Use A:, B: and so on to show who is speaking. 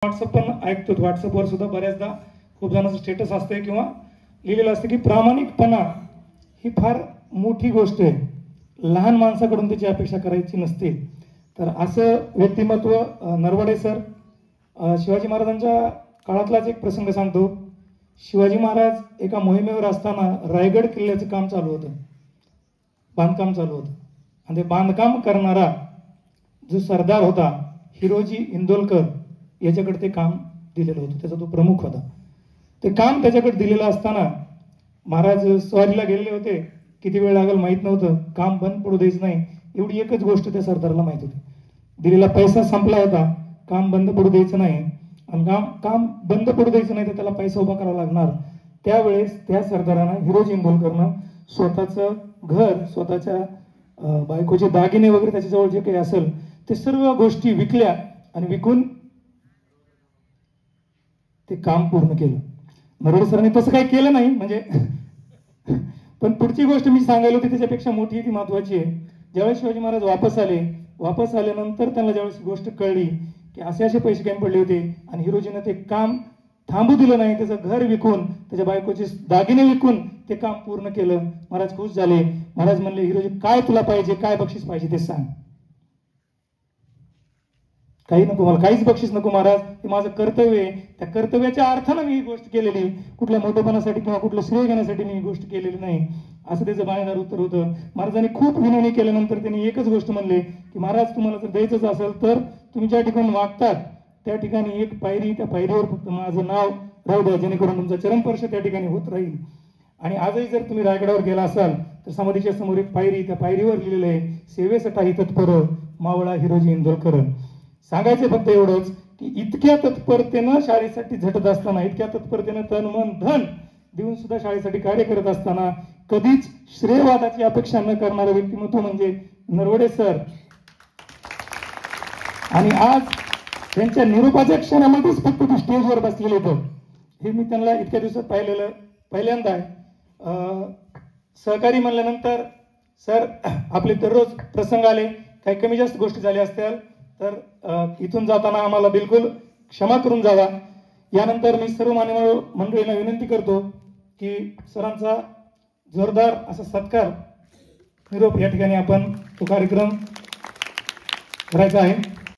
A: WhatsApp पण ऐकतो. व्हॉट्सअपवर सुद्धा बऱ्याचदा खूप जणांचं स्टेटस असते किंवा लिहिलेलं असतं की प्रामाणिकपणा ही फार मोठी गोष्ट आहे, लहान माणसाकडून त्याची अपेक्षा करायची नसते. तर असं व्यक्तिमत्व नरवडे सर. शिवाजी महाराजांच्या काळातलाच एक प्रसंग सांगतो. शिवाजी महाराज एका मोहिमेवर असताना रायगड किल्ल्याचं काम चालू होतं, बांधकाम चालू होतं, आणि ते बांधकाम करणारा जो सरदार होता हिरोजी इंदोलकर याच्याकडे ते काम दिलेलं होतं, त्याचा तो प्रमुख होता. ते काम त्याच्याकडे दिलेलं असताना महाराज स्वारीला गेलेले होते. किती वेळ लागेल माहीत नव्हतं, काम बंद पडू द्यायचं नाही एवढी एकच गोष्ट त्या सरदाराला माहित होती. दिलेला पैसा संपला होता, काम बंद पडू द्यायचं नाही, आणि काम बंद पडू द्यायचं नाही तर त्याला पैसा उभा करावा लागणार. त्यावेळेस त्या सरदारानं हिरोजी इंदोलकरनं स्वतःचं घर, स्वतःच्या बायकोचे दागिने वगैरे त्याच्याजवळ जे काही असेल ते सर्व गोष्टी विकल्या आणि विकून ते काम पूर्ण केलं. नरवडे सरांनी तसं काही केलं नाही म्हणजे पण पुढची गोष्ट मी सांगायला होती त्याच्यापेक्षा मोठी, ती महत्वाची आहे. ज्यावेळेस शिवाजी महाराज वापस आल्यानंतर त्यांना ज्यावेळेस गोष्ट कळली की असे पैसे कमी पडले होते आणि हिरोजीनं ते काम थांबू दिलं नाही, त्याचं घर विकून, त्याच्या बायकोचे दागिने विकून ते काम पूर्ण केलं. महाराज खुश झाले. महाराज म्हणले, हिरोजी काय तुला पाहिजे, काय बक्षीस पाहिजे ते सांग. काही नको मला, काहीच बक्षीस नको महाराज, हे माझं कर्तव्य आहे. त्या कर्तव्याच्या अर्थानं मी ही गोष्ट केलेली, कुठल्या मोठेपणासाठी किंवा कुठलं श्रेय घेण्यासाठी मी ही गोष्ट केलेली नाही, असं त्याचं बाणेदार उत्तर होतं. महाराजांनी खूप विनवणी केल्यानंतर त्यांनी एकच गोष्ट म्हणले की महाराज तुम्हाला जर द्यायचंच असेल तर तुम्ही ज्या ठिकाणी वागतात त्या ठिकाणी एक पायरी, त्या पायरीवर फक्त माझं नाव राहू द्या, जेणेकरून तुमचा चरणस्पर्श त्या ठिकाणी होत राहील. आणि आजही जर तुम्ही रायगडावर गेला असाल तर समाधीच्या समोर एक पायरी, त्या पायरीवर लिहिलेलं आहे, सेवेसाठी तत्पर मावळा हिरोजी इंदोलकर. सांगायचं फक्त एवढंच की इतक्या तत्परतेनं शाळेसाठी झटत असताना, इतक्या तत्परतेनं तन मन धन देऊन सुद्धा शाळेसाठी कार्य करत असताना कधीच श्रेयवादाची अपेक्षा न करणारं व्यक्तिमत्व म्हणजे नरवडे सर. आणि आज त्यांच्या निरोपाच्या क्षणामध्येच फक्त ते स्टेजवर बसलेले होते. हे मी त्यांना इतक्या दिवसात पाहिलेलं पहिल्यांदा आहे. सहकारी म्हणल्यानंतर सर आपले दररोज प्रसंग आले, काही कमी जास्त गोष्टी झाल्या असतील तर इथून जाताना आम्हाला बिलकुल क्षमा करून जावा. यानंतर मी सर्व मान्यवर मंडळींना विनंती करतो की सरांचा जोरदार असा सत्कार निरोप या ठिकाणी आपण तो कार्यक्रम करायचा आहे.